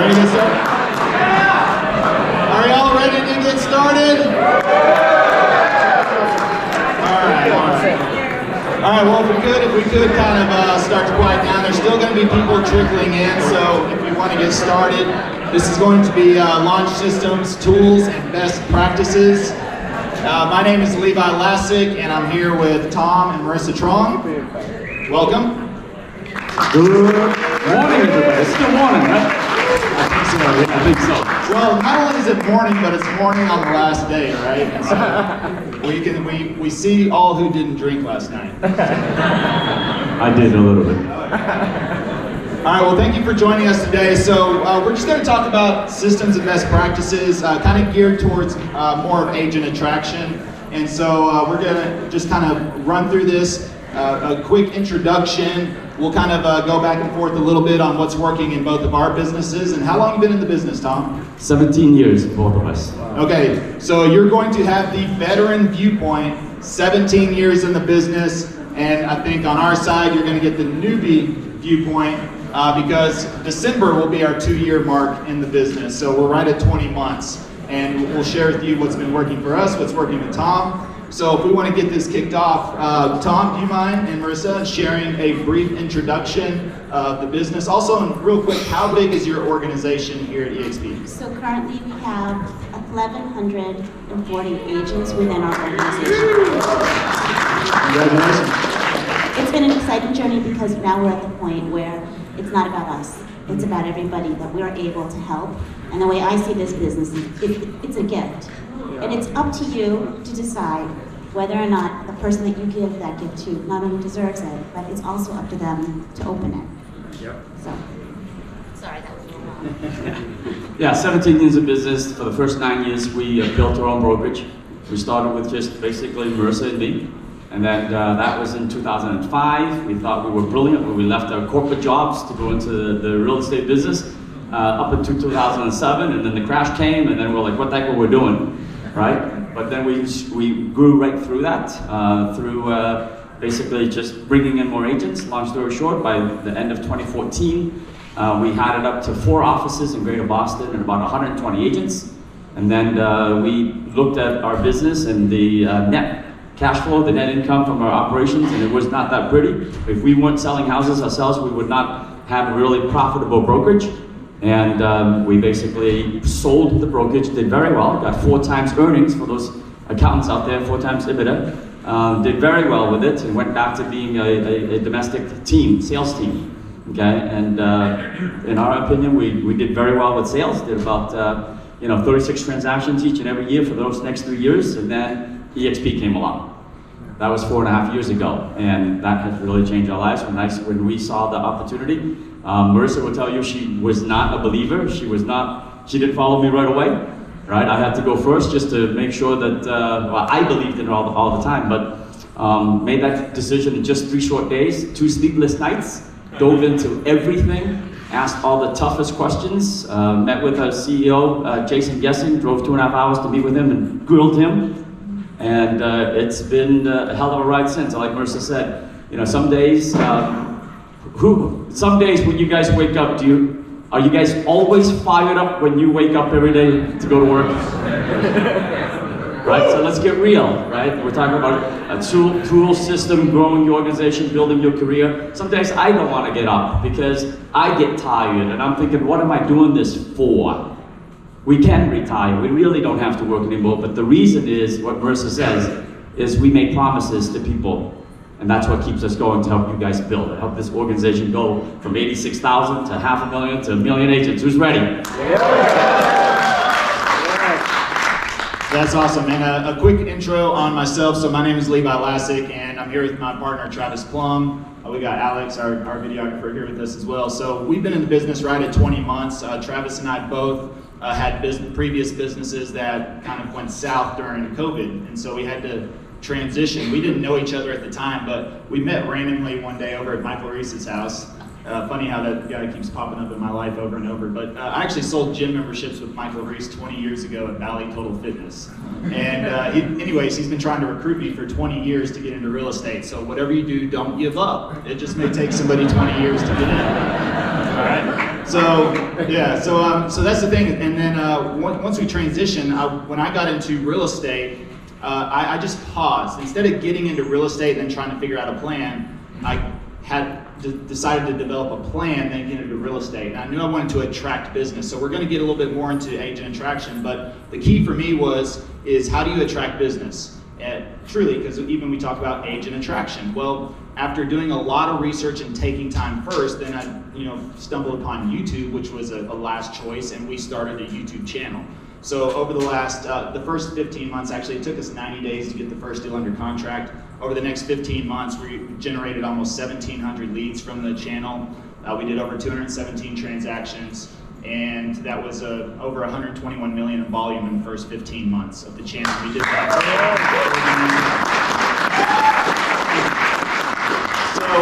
Ready to start? Are y'all ready to get started? All right, well, if we could kind of start to quiet down. There's still going to be people trickling in, so if you want to get started, this is going to be launch systems, tools, and best practices. My name is Levi Lascsak, and I'm here with Tom and Marissa Truong. Welcome. Good morning, everybody. It's still morning, right? I think so. Well, not only is it morning, but it's morning on the last day, right? And so we see all who didn't drink last night. I did a little bit. All right, well, thank you for joining us today. So we're just going to talk about systems and best practices, kind of geared towards more of agent attraction. And so we're going to just kind of run through this, a quick introduction. We'll kind of go back and forth a little bit on what's working in both of our businesses. And how long have you been in the business, Tom? 17 years, both of us. Okay, so you're going to have the veteran viewpoint, 17 years in the business, and I think on our side, you're going to get the newbie viewpoint because December will be our 2-year mark in the business. So we're right at 20 months, and we'll share with you what's been working for us, what's working with Tom. So if we want to get this kicked off, Tom, do you mind, and Marissa, sharing a brief introduction of the business? Also, and real quick, how big is your organization here at eXp? So currently we have 1,140 agents within our organization. Congratulations. It's been an exciting journey because now we're at the point where it's not about us. It's about everybody that we're able to help. And the way I see this business is it's a gift. And it's up to you to decide whether or not the person that you give that gift to not only deserves it, but it's also up to them to open it. Yep. So, sorry, that was a little long. Yeah, 17 years of business. For the first 9 years, we built our own brokerage. We started with just basically Marissa and me. And then that was in 2005. We thought we were brilliant when we left our corporate jobs to go into the real estate business up until 2007. And then the crash came, and then we're like, what the heck are we doing? Right? But then we grew right through that, through basically just bringing in more agents. Long story short, by the end of 2014, we had it up to 4 offices in Greater Boston and about 120 agents. And then we looked at our business and the net cash flow, the net income from our operations, and it was not that pretty. If we weren't selling houses ourselves, we would not have a really profitable brokerage. And we basically sold the brokerage, did very well, got 4 times earnings for those accountants out there, 4 times EBITDA, did very well with it, and went back to being a domestic team, sales team, okay? And in our opinion, we did very well with sales, did about 36 transactions each and every year for those next 3 years, and then eXp came along. That was 4.5 years ago, and that has really changed our lives. When we saw the opportunity, Marissa will tell you she was not a believer. She didn't follow me right away, right? I had to go first just to make sure that, I believed in her all the time, but made that decision in just 3 short days, 2 sleepless nights, dove into everything, asked all the toughest questions, met with our CEO, Jason Gessing, drove 2.5 hours to meet with him and grilled him. And it's been a hell of a ride since. Like Marissa said, some days when you guys wake up, are you guys always fired up when you wake up every day to go to work? Right, so let's get real, right? We're talking about a tool system, growing your organization, building your career. Some days I don't want to get up because I get tired and I'm thinking, what am I doing this for? We can retire, we really don't have to work anymore, but the reason is, what Marissa says, is we make promises to people, and that's what keeps us going to help you guys build, to help this organization go from 86,000 to 500,000 to 1 million agents. Who's ready? That's awesome, and a quick intro on myself. So my name is Levi Lascsak, and I'm here with my partner, Travis Plum. We got Alex, our videographer, here with us as well. So we've been in the business right at 20 months. Travis and I both had previous businesses that kind of went south during COVID, and so we had to transition. We didn't know each other at the time, but we met randomly one day over at Michael Reese's house. Funny how that guy keeps popping up in my life over and over. But I actually sold gym memberships with Michael Reese 20 years ago at Valley Total Fitness. And anyways, he's been trying to recruit me for 20 years to get into real estate. So whatever you do, don't give up. It just may take somebody 20 years to get in. All right? So yeah, so that's the thing. And then once we transitioned, when I got into real estate, I just paused. Instead of getting into real estate and then trying to figure out a plan, I had decided to develop a plan, then get into real estate. And I knew I wanted to attract business. So we're going to get a little bit more into agent attraction, but the key for me is how do you attract business? Truly, because even we talk about agent attraction. Well, after doing a lot of research and taking time first, then I stumbled upon YouTube, which was a last choice, and we started a YouTube channel. So over the first 15 months, actually it took us 90 days to get the first deal under contract. Over the next 15 months, we generated almost 1,700 leads from the channel. We did over 217 transactions, and that was over 121 million in volume in the first 15 months of the channel. We did that. So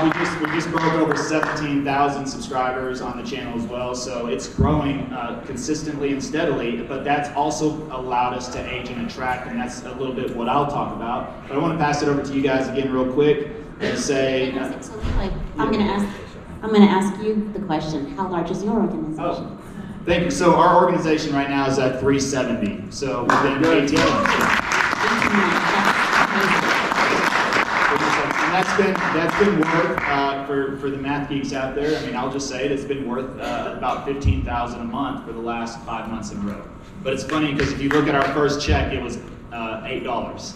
we just broke over 17,000 subscribers on the channel as well. So it's growing consistently and steadily, but that's also allowed us to age and attract, and that's a little bit what I'll talk about. But I want to pass it over to you guys again real quick and say. So Levi, I'm going to ask you the question. How large is your organization? Oh, thank you. So our organization right now is at 370. So within 18 months. And that's been worth for the math geeks out there. I mean, I'll just say it's been worth about $15,000 a month for the last 5 months in a row. But it's funny because if you look at our first check, it was $8.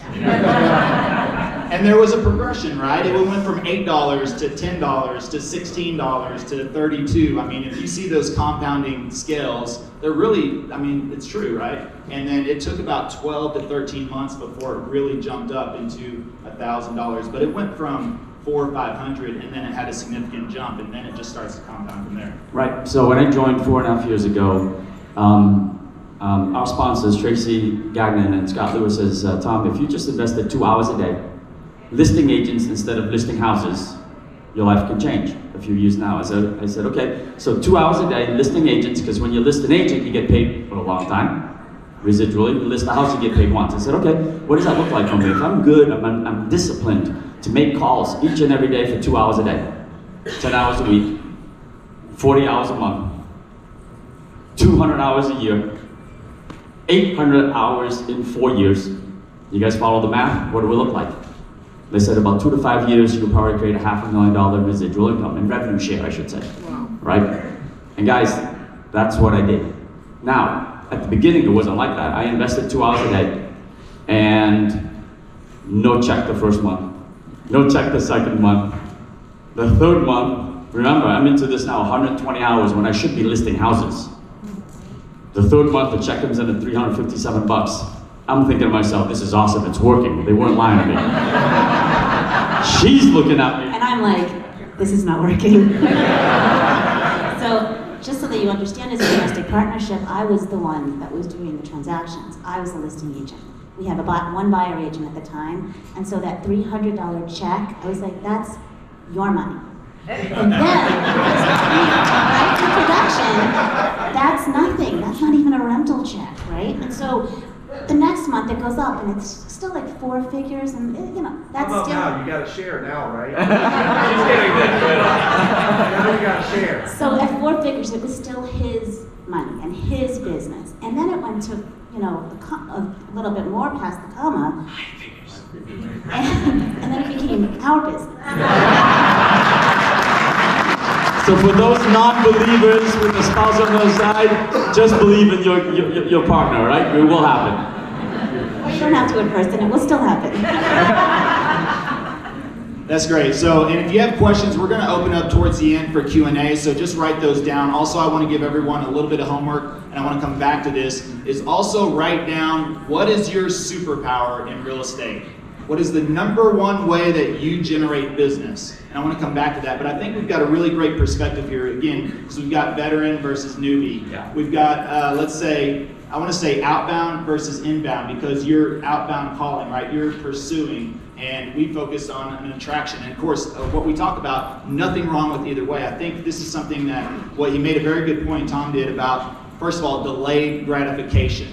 And there was a progression, right? It went from $8 to $10 to $16 to $32. I mean, if you see those compounding scales, they're really, I mean, it's true, right? And then it took about 12 to 13 months before it really jumped up into $1,000. But it went from 400 or 500, and then it had a significant jump, and then it just starts to compound from there. Right. So when I joined 4.5 years ago, our sponsors, Tracy Gagnon and Scott Lewis, says, Tom, if you just invested 2 hours a day, listing agents instead of listing houses, your life can change a few years now. I said, okay, so 2 hours a day, listing agents, because when you list an agent, you get paid for a long time. Residually, you list a house, you get paid once. I said, okay, what does that look like for me? If I'm good, I'm disciplined to make calls each and every day for 2 hours a day, 10 hours a week, 40 hours a month, 200 hours a year, 800 hours in 4 years. You guys follow the math? What do we look like? They said about 2 to 5 years, you'll probably create $500,000 residual income, in revenue share, I should say. Wow. Right? And guys, that's what I did. Now, at the beginning, it wasn't like that. I invested 2 hours a day, and no check the first month, no check the second month. The third month, remember, I'm into this now 120 hours when I should be listing houses. The third month, the check comes in at $357. I'm thinking to myself, this is awesome, it's working. They weren't lying to me. She's looking at me. And I'm like, this is not working. So, just so that you understand, as a domestic partnership, I was the one that was doing the transactions. I was the listing agent. We had one buyer agent at the time, and so that $300 check, I was like, that's your money. And then, after production, that's nothing. That's not even a rental check, right? And so the next month it goes up, and it's still like 4 figures, and that's How about still. now? You got to share now, right? She's getting this. Now you got to share. So at 4 figures, it was still his money and his business, and then it went to a little bit more past the comma, and then it became our business. So for those non-believers with the spouse on the side, just believe in your partner, right? It will happen. Or you don't have to in person, it will still happen. That's great. So, and if you have questions, we're going to open up towards the end for Q&A, so just write those down. Also, I want to give everyone a little bit of homework, and I want to come back to this, is also write down what is your superpower in real estate? What is the #1 way that you generate business? And I want to come back to that, but I think we've got a really great perspective here, again, because we've got veteran versus newbie. Yeah. We've got, let's say, I want to say outbound versus inbound, because you're outbound calling, right? You're pursuing, and we focus on an attraction. And of course, what we talk about, nothing wrong with either way. I think this is something that, you made a very good point, Tom did, about, first of all, delayed gratification.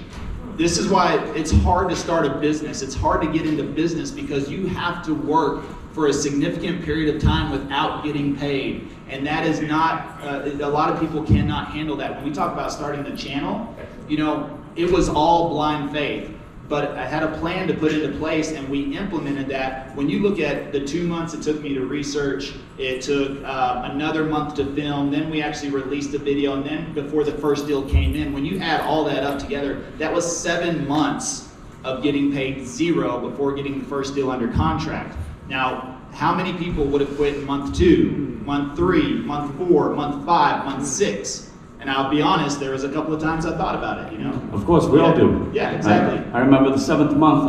This is why it's hard to start a business. It's hard to get into business because you have to work for a significant period of time without getting paid. And that is not, a lot of people cannot handle that. When we talk about starting the channel, you know, it was all blind faith. But I had a plan to put into place, and we implemented that. When you look at the 2 months it took me to research, it took another month to film, then we actually released the video, and then before the first deal came in, when you add all that up together, that was 7 months of getting paid zero before getting the first deal under contract. Now, how many people would have quit in month 2, month 3, month 4, month 5, month 6? And I'll be honest, there was a couple of times I thought about it, you know? Of course, we all do. Yeah, exactly. I remember the 7th month,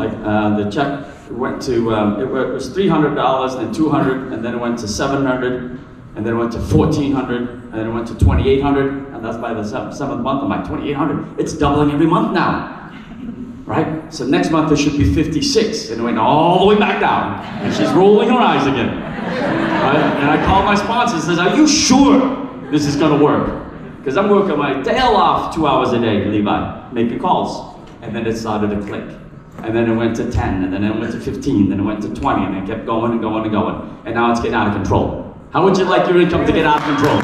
the check went to, it was $300, then $200, and then it went to $700, and then it went to $1,400, and then it went to $2,800, and that's by the 7th month. I'm like, $2,800, it's doubling every month now, right? So next month it should be 56, and it went all the way back down, and she's rolling her eyes again, right? And I called my sponsor and says, are you sure this is gonna work? Because I'm working my tail off 2 hours a day, Levi, making calls. And then it started to click. And then it went to 10, and then it went to 15, then it went to 20, and it kept going and going and going. And now it's getting out of control. How would you like your income to get out of control?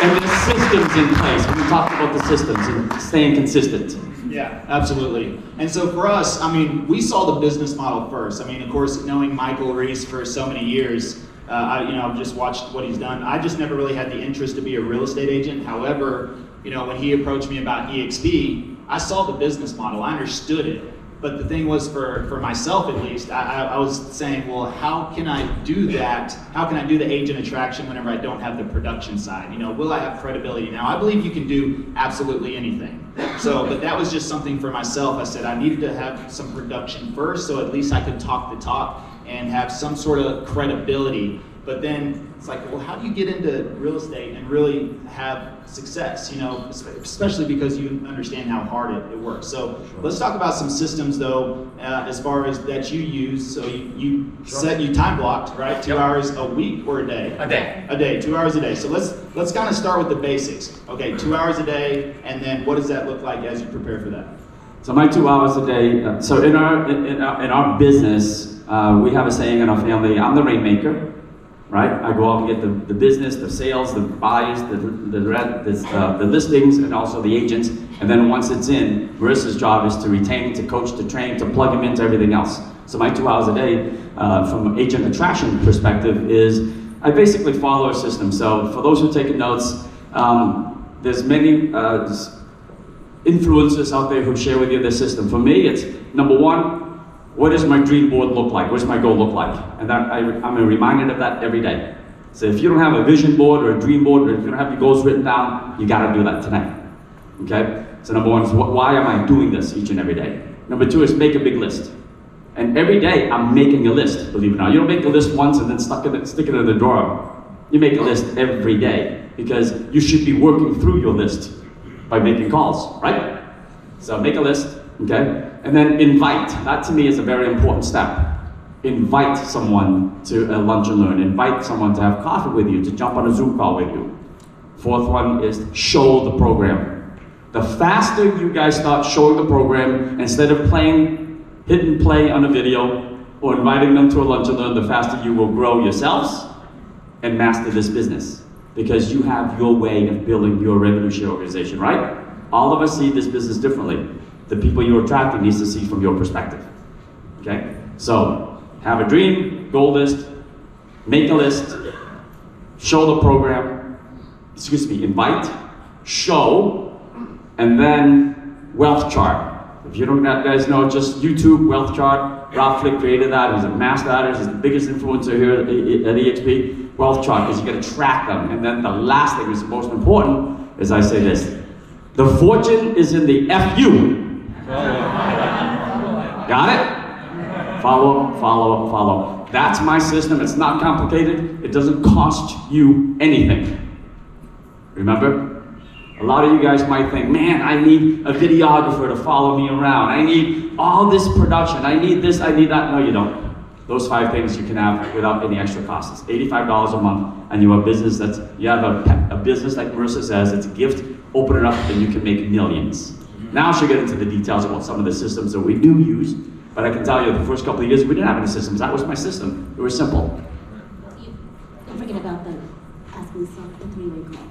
And there's systems in place. We talked about the systems and staying consistent. Yeah, absolutely. And so for us, I mean, we saw the business model first. I mean, of course, knowing Michael Reese for so many years, I've just watched what he's done. I just never really had the interest to be a real estate agent. However, you know, when he approached me about EXP, I saw the business model, I understood it. But the thing was, for myself at least, I was saying, well, how can I do that? How can I do the agent attraction whenever I don't have the production side? You know, will I have credibility? Now, I believe you can do absolutely anything. So, but that was just something for myself. I said I needed to have some production first, so at least I could talk the talk and have some sort of credibility. But then it's like, well, how do you get into real estate and really have success? You know, especially because you understand how hard it works. So let's talk about some systems though, as far as that you use. So you set, you time blocked, right? 2 hours a week or a day? A day. A day, 2 hours a day. So let's kind of start with the basics. Okay, 2 hours a day, and then what does that look like as you prepare for that? So my 2 hours a day, so in our business, we have a saying in our family, I'm the rainmaker, right? I go out and get the business, the sales, the buys, the rent, the listings, and also the agents. And then once it's in, Marissa's job is to retain, to coach, to train, to plug them into everything else. So my 2 hours a day, from an agent attraction perspective, is I basically follow a system. So for those who are taking notes, there's many influencers out there who share with you their system. For me, it's number one, what does my dream board look like? What does my goal look like? And that, I'm reminded of that every day. So if you don't have a vision board or a dream board, or if you don't have your goals written down, you gotta do that tonight, okay? So number one is, why am I doing this each and every day? Number two is make a big list. And every day I'm making a list, believe it or not. You don't make a list once and then stick it in the drawer. You make a list every day, because you should be working through your list by making calls, right? So make a list, okay? And then invite. That to me is a very important step. Invite someone to a lunch and learn. Invite someone to have coffee with you, to jump on a Zoom call with you. Fourth one is show the program. The faster you guys start showing the program, instead of hit and play on a video, or inviting them to a lunch and learn, the faster you will grow yourselves and master this business. Because you have your way of building your revenue share organization, right? All of us see this business differently. The people you're attracting needs to see from your perspective, okay? So, have a dream, goal list, make a list, show the program, invite, show, and then wealth chart. If you don't guys know, just YouTube wealth chart. Ralph Flick created that. He's a master at it. He's the biggest influencer here at EXP. Wealth chart, because you got to track them. And then the last thing, is the most important, is I say this: the fortune is in the FU. Got it? Follow, follow, follow. That's my system. It's not complicated. It doesn't cost you anything. Remember? A lot of you guys might think, man, I need a videographer to follow me around. I need all this production. I need this, I need that. No, you don't. Those 5 things you can have without any extra costs. It's $85 a month, and you have a business you have a business like Marissa says, it's a gift. Open it up, and you can make millions. Now she'll get into the details about some of the systems that we do use, but I can tell you the first couple of years we didn't have any systems. That was my system. It was simple. consult the three-way call.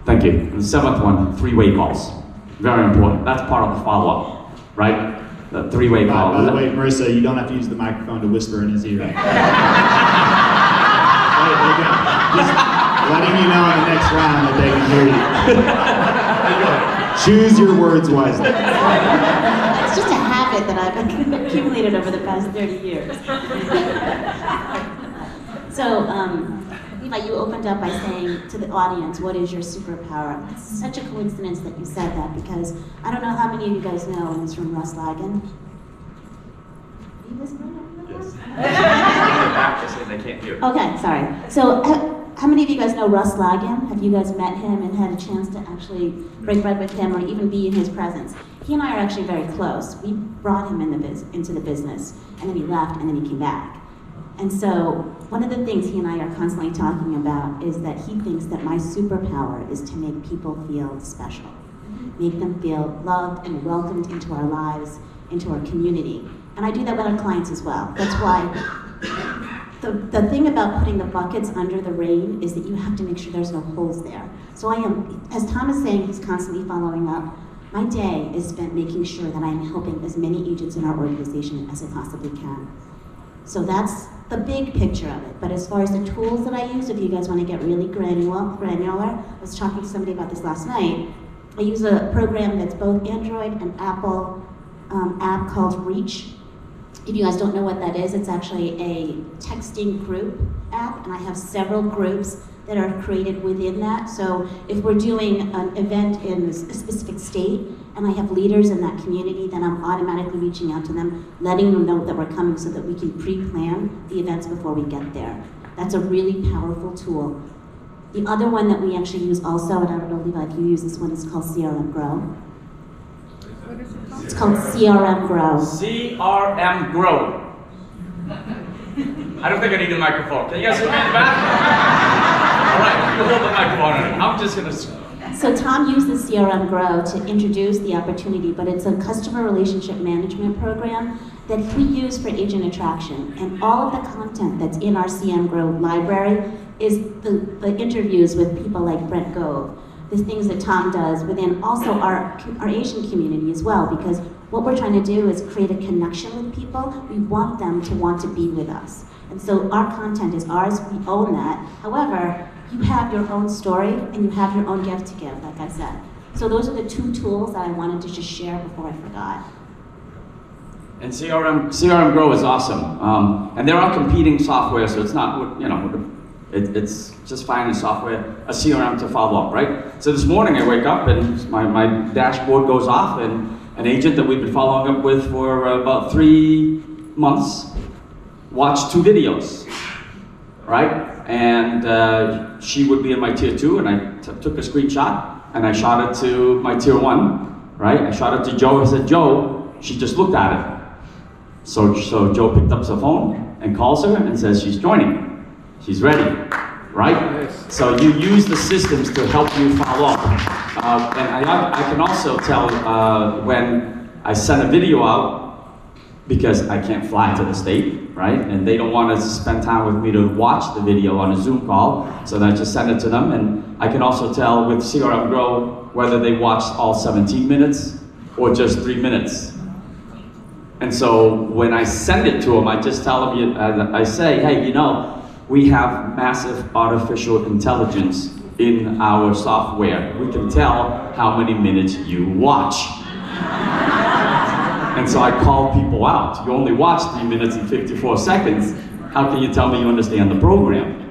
Thank you. And the seventh one, three-way calls. Very important. That's part of the follow-up, right? The three-way call. By the way, Marissa, you don't have to use the microphone to whisper in his ear. Just letting you know in the next round that they can hear you. Choose your words wisely. It's just a habit that I've accumulated over the past 30 years. So, Levi, you opened up by saying to the audience, what is your superpower? It's such a coincidence that you said that, because I don't know how many of you guys know in this room Russ Lagan. Yes. They can't hear. Okay, sorry. So, how many of you guys know Russ Lagan? Have you guys met him and had a chance to actually break bread with him or even be in his presence? He and I are actually very close. We brought him into the business, and then he left, and then he came back. And so, one of the things he and I are constantly talking about is that he thinks that my superpower is to make people feel special, make them feel loved and welcomed into our lives, into our community. And I do that with our clients as well. That's why the thing about putting the buckets under the rain is that you have to make sure there's no holes there. So I am, as Tom is saying, he's constantly following up. My day is spent making sure that I'm helping as many agents in our organization as I possibly can. So that's the big picture of it. But as far as the tools that I use, if you guys want to get really granular, I was talking to somebody about this last night. I use a program that's both Android and Apple app called Reach. If you guys don't know what that is, it's actually a texting group app, and I have several groups that are created within that. So if we're doing an event in a specific state, and I have leaders in that community, then I'm automatically reaching out to them, letting them know that we're coming so that we can pre-plan the events before we get there. That's a really powerful tool. The other one that we actually use also, and I don't know, Levi, if you use this one, is called CRM Grow. It's called CRM Grow. CRM Grow. I don't think I need a microphone. Can you guys hear me in the back? All right, you hold the microphone. I'm just going to... So Tom used the CRM Grow to introduce the opportunity, but it's a customer relationship management program that we use for agent attraction. And all of the content that's in our CRM Grow library is the interviews with people like Brent Gove, the things that Tom does within also our Asian community as well, because what we're trying to do is create a connection with people. We want them to want to be with us. And so our content is ours, we own that. However, you have your own story and you have your own gift to give, like I said. So those are the two tools that I wanted to just share before I forgot. And CRM Grow is awesome. And there are competing software, so it's not, you know, it's just finding software, a CRM to follow up, right? So this morning I wake up and my dashboard goes off, and an agent that we've been following up with for about 3 months watched 2 videos, right? And she would be in my tier 2, and I took a screenshot and I shot it to my tier 1, right? I shot it to Joe. I said, Joe, she just looked at it. So Joe picked up the phone and calls her and says she's joining. She's ready, right? So you use the systems to help you follow up. And I can also tell when I send a video out, because I can't fly to the state, right? And they don't want to spend time with me to watch the video on a Zoom call, so then I just send it to them. And I can also tell with CRM Grow whether they watched all 17 minutes or just 3 minutes. And so when I send it to them, I just tell them, I say, hey, you know, we have massive artificial intelligence in our software. We can tell how many minutes you watch. And so I call people out. You only watched 3 minutes and 54 seconds. How can you tell me you understand the program?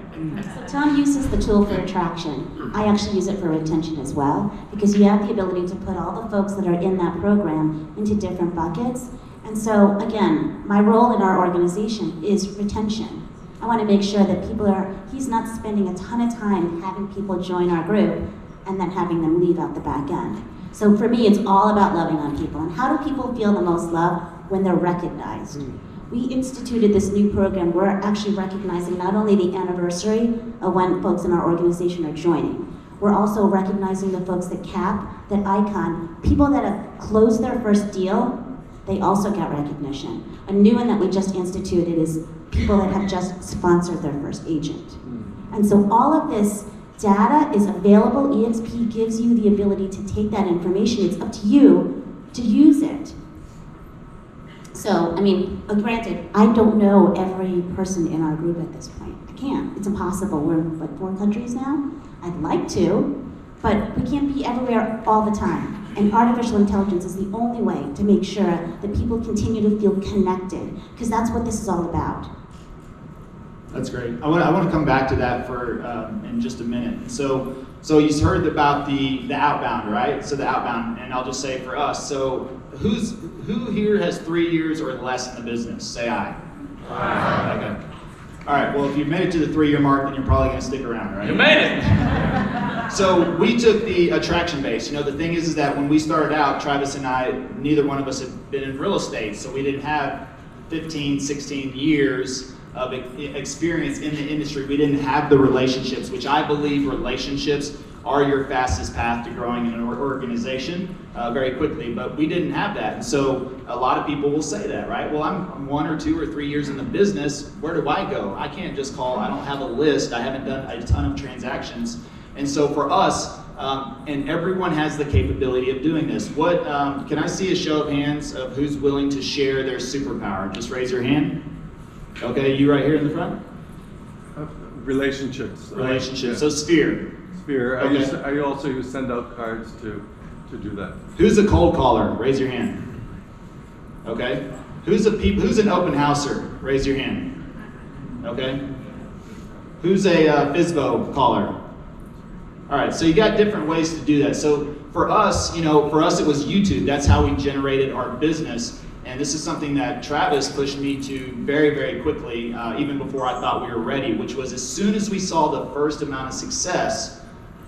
So Tom uses the tool for attraction. I actually use it for retention as well, because you have the ability to put all the folks that are in that program into different buckets. And so again, my role in our organization is retention. I want to make sure that he's not spending a ton of time having people join our group and then having them leave out the back end. So for me, it's all about loving on people. And how do people feel the most love? When they're recognized. We instituted this new program. We're actually recognizing not only the anniversary of when folks in our organization are joining, we're also recognizing the folks that CAP, that ICON, people that have closed their first deal, they also get recognition. A new one that we just instituted is people that have just sponsored their first agent. And so all of this data is available. EXP gives you the ability to take that information. It's up to you to use it. So, I mean, granted, I don't know every person in our group at this point. I can't. It's impossible. We're in, what, 4 countries now? I'd like to, but we can't be everywhere all the time. And artificial intelligence is the only way to make sure that people continue to feel connected, because that's what this is all about. That's great. I want to come back to that for in just a minute. So you heard about the outbound, right? So the outbound, and I'll just say for us. So who here has 3 years or less in the business? Say aye. Aye. Okay. All right. Well, if you've made it to the 3-year mark, then you're probably going to stick around, right? You made it. So we took the attraction base. You know, the thing is that when we started out, Travis and I, neither one of us had been in real estate, so we didn't have 15, 16 years of experience in the industry. We didn't have the relationships, which I believe relationships are your fastest path to growing in an organization very quickly, but we didn't have that. And so a lot of people will say that, right? Well, I'm 1 or 2 or 3 years in the business. Where do I go? I can't just call. I don't have a list. I haven't done a ton of transactions. And so for us, and everyone has the capability of doing this. What can I see a show of hands of who's willing to share their superpower? Just raise your hand. Okay, you right here in the front. Relationships. Relationships. Yeah. So Sphere. Sphere. Okay. I also use send out cards to do that. Who's a cold caller? Raise your hand. Okay. Who's an open houser? Raise your hand. Okay. Who's a FSBO caller? All right, so you got different ways to do that. So for us, it was YouTube. That's how we generated our business. And this is something that Travis pushed me to very, very quickly, even before I thought we were ready, which was as soon as we saw the first amount of success,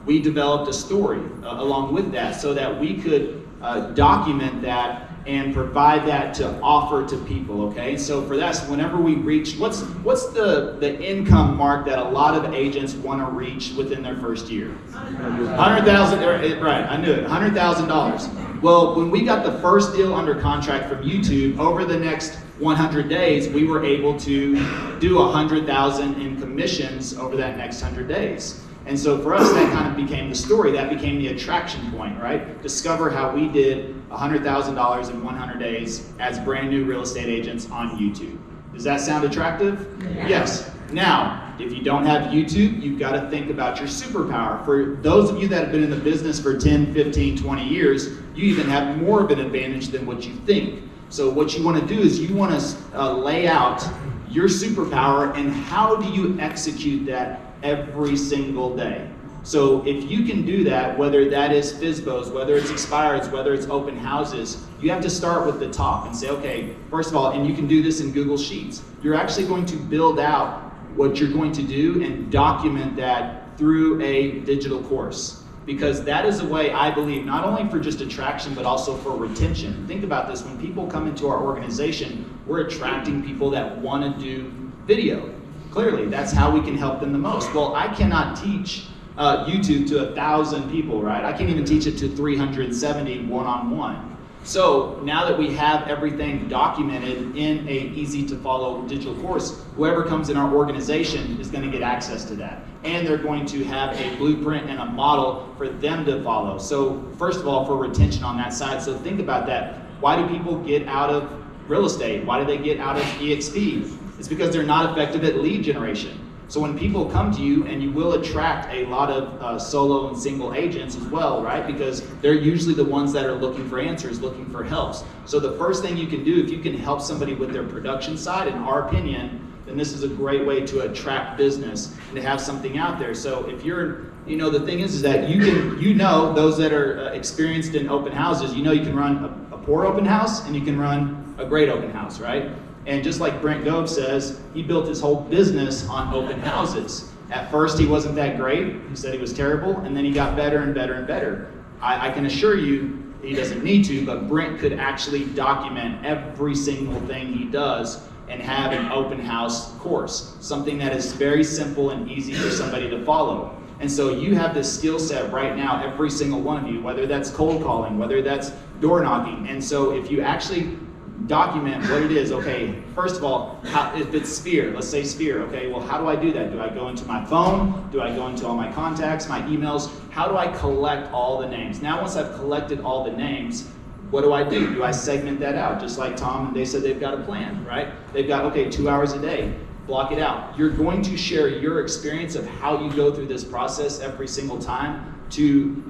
we developed a story along with that so that we could document that and provide that to offer to people, okay? So for that, whenever we reach, what's the income mark that a lot of agents want to reach within their first year? $100,000, right, I knew it, $100,000. Well, when we got the first deal under contract from YouTube, over the next 100 days, we were able to do $100,000 in commissions over that next 100 days. And so for us, that kind of became the story. That became the attraction point, right? Discover how we did $100,000 in 100 days as brand new real estate agents on YouTube. Does that sound attractive? Yeah. Yes. Now, if you don't have YouTube, you've got to think about your superpower. For those of you that have been in the business for 10, 15, 20 years, you even have more of an advantage than what you think. So what you want to do is you want to lay out your superpower and how do you execute that every single day. So if you can do that, whether that is FSBOs, whether it's expireds, whether it's open houses, you have to start with the top and say, okay, first of all, and you can do this in Google Sheets, you're actually going to build out what you're going to do and document that through a digital course. Because that is a way, I believe, not only for just attraction, but also for retention. Think about this, when people come into our organization, we're attracting people that want to do video. Clearly, that's how we can help them the most. Well, I cannot teach YouTube to 1,000 people, right? I can't even teach it to 370 one-on-one. So now that we have everything documented in a easy to follow digital course, whoever comes in our organization is going to get access to that. And they're going to have a blueprint and a model for them to follow. So first of all, for retention on that side, so think about that. Why do people get out of real estate? Why do they get out of EXP? It's because they're not effective at lead generation. So when people come to you, and you will attract a lot of solo and single agents as well, right? Because they're usually the ones that are looking for answers, looking for helps. So the first thing you can do, if you can help somebody with their production side, in our opinion, then this is a great way to attract business and to have something out there. So if you're, the thing is that you can, those that are experienced in open houses, you can run a poor open house and you can run a great open house, right? And just like Brent Gove says, he built his whole business on open houses. At first, he wasn't that great. He said he was terrible, and then he got better and better and better. I can assure you, he doesn't need to, but Brent could actually document every single thing he does and have an open house course, something that is very simple and easy for somebody to follow. And so you have this skill set right now, every single one of you, whether that's cold calling, whether that's door knocking. And so if you actually document what it is. Okay, first of all, if it's Sphere, let's say Sphere, okay, well, how do I do that? Do I go into my phone? Do I go into all my contacts, my emails? How do I collect all the names? Now, once I've collected all the names, what do I do? Do I segment that out? Just like Tom and they said they've got a plan, right? They've got, okay, 2 hours a day, block it out. You're going to share your experience of how you go through this process every single time to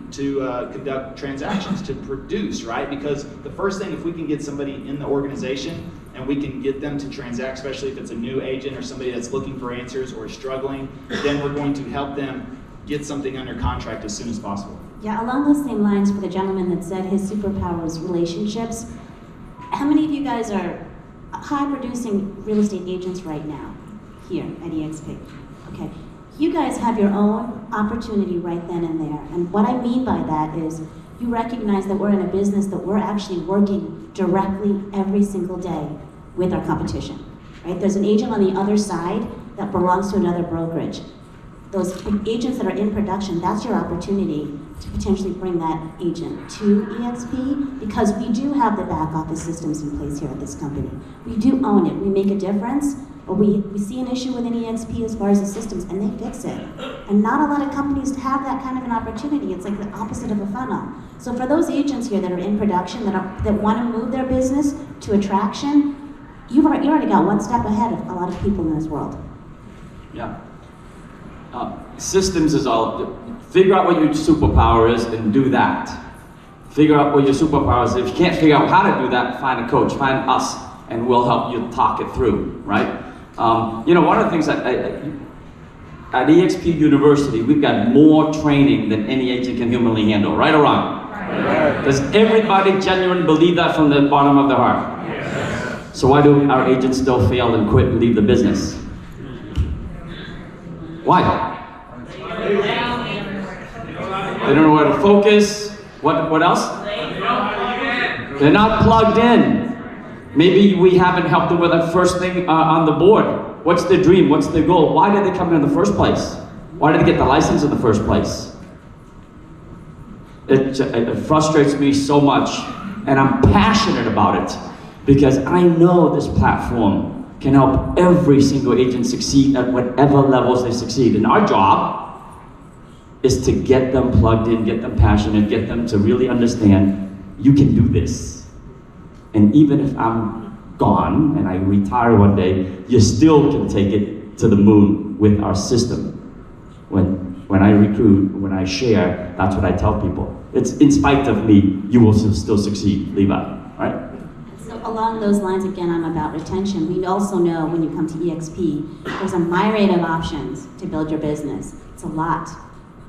conduct transactions, to produce, right? Because the first thing, if we can get somebody in the organization and we can get them to transact, especially if it's a new agent or somebody that's looking for answers or struggling, then we're going to help them get something under contract as soon as possible. Yeah, along those same lines, for the gentleman that said his superpower is relationships, how many of you guys are high-producing real estate agents right now here at eXp? Okay. You guys have your own opportunity right then and there. And what I mean by that is you recognize that we're in a business that we're actually working directly every single day with our competition, right? There's an agent on the other side that belongs to another brokerage. Those agents that are in production, that's your opportunity to potentially bring that agent to eXp, because we do have the back office systems in place here at this company. We do own it, we make a difference, but we see an issue within eXp as far as the systems, and they fix it. And not a lot of companies have that kind of an opportunity. It's like the opposite of a funnel. So for those agents here that are in production, that want to move their business to attraction, you already got one step ahead of a lot of people in this world. Yeah. Systems is all, figure out what your superpower is and do that. Figure out what your superpower is. If you can't figure out how to do that, find a coach, find us, and we'll help you talk it through, right? You know, one of the things at eXp University, we've got more training than any agent can humanly handle, right or wrong? Right. Does everybody genuinely believe that from the bottom of their heart? Yes. So why do our agents still fail and quit and leave the business? Why? They don't know where to focus. What else? They're not plugged in. Maybe we haven't helped them with the first thing on the board. What's their dream? What's their goal? Why did they come in the first place? Why did they get the license in the first place? It frustrates me so much, and I'm passionate about it because I know this platform can help every single agent succeed at whatever levels they succeed. And our job is to get them plugged in, get them passionate, get them to really understand you can do this. And even if I'm gone and I retire one day, you still can take it to the moon with our system. When I recruit, when I share, that's what I tell people. It's in spite of me, you will still succeed, Levi, right? So along those lines, again, I'm about retention. We also know when you come to eXp, there's a myriad of options to build your business. It's a lot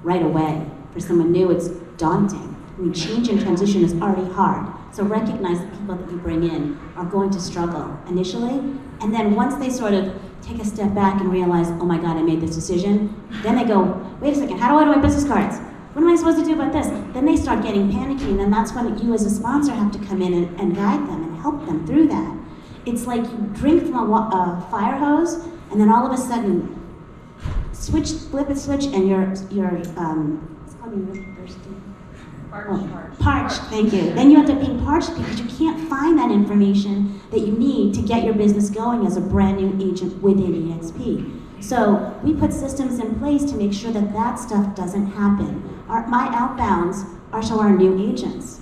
right away. For someone new, it's daunting. I mean, change and transition is already hard. So recognize the people that you bring in are going to struggle initially, and then once they sort of take a step back and realize, oh my God, I made this decision, then they go, wait a second, how do I do my business cards? What am I supposed to do about this? Then they start getting panicky, and then that's when you as a sponsor have to come in and guide them and help them through that. It's like you drink from a fire hose, and then all of a sudden, flip a switch, and you're it's called you're thirsty. Parched, thank you. Then you end up being parched because you can't find that information that you need to get your business going as a brand new agent within eXp. So we put systems in place to make sure that that stuff doesn't happen. My outbounds are to our new agents.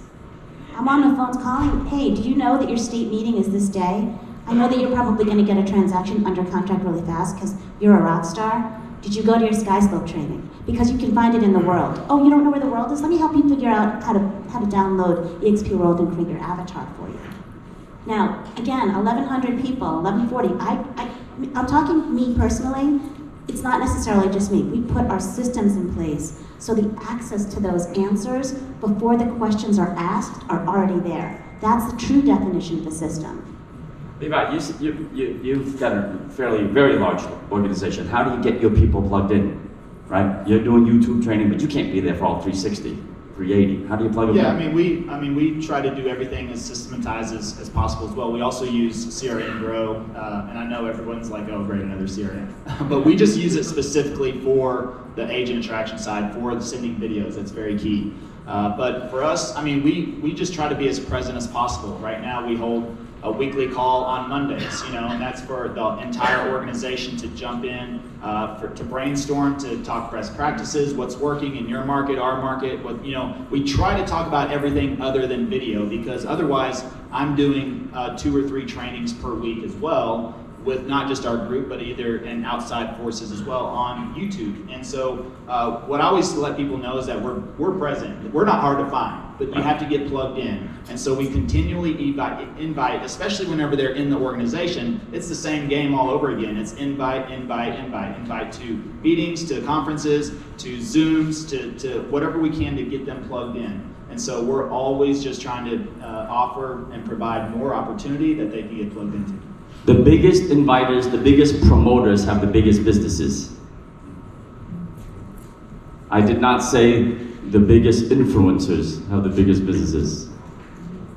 I'm on the phones calling, hey, do you know that your state meeting is this day? I know that you're probably going to get a transaction under contract really fast because you're a rock star. Did you go to your SkySlope training? Because you can find it in the world. Oh, you don't know where the world is? Let me help you figure out how to download eXp World and create your avatar for you. Now, again, 1,100 people, 1,140. I'm talking me personally. It's not necessarily just me. We put our systems in place so the access to those answers before the questions are asked are already there. That's the true definition of the system. Levi, you've got a very large organization. How do you get your people plugged in, right? You're doing YouTube training, but you can't be there for all 360, 380. How do you plug them in? Yeah, I mean, we try to do everything as systematized as possible as well. We also use CRM Grow, and I know everyone's like, oh, great, another CRM. But we just use it specifically for the agent attraction side, for the sending videos. That's very key. But for us, I mean, we just try to be as present as possible. Right now, we hold a weekly call on Mondays, and that's for the entire organization to jump in, to brainstorm, to talk best practices, what's working in your market, our market. We try to talk about everything other than video, because otherwise I'm doing 2 or 3 trainings per week as well, with not just our group, but either in outside forces as well on YouTube. And so what I always let people know is that we're present. We're not hard to find, but you have to get plugged in. And so we continually invite, especially whenever they're in the organization, it's the same game all over again. It's invite to meetings, to conferences, to Zooms, to whatever we can to get them plugged in. And so we're always just trying to offer and provide more opportunity that they can get plugged into. The biggest inviters, the biggest promoters have the biggest businesses. I did not say the biggest influencers have the biggest businesses.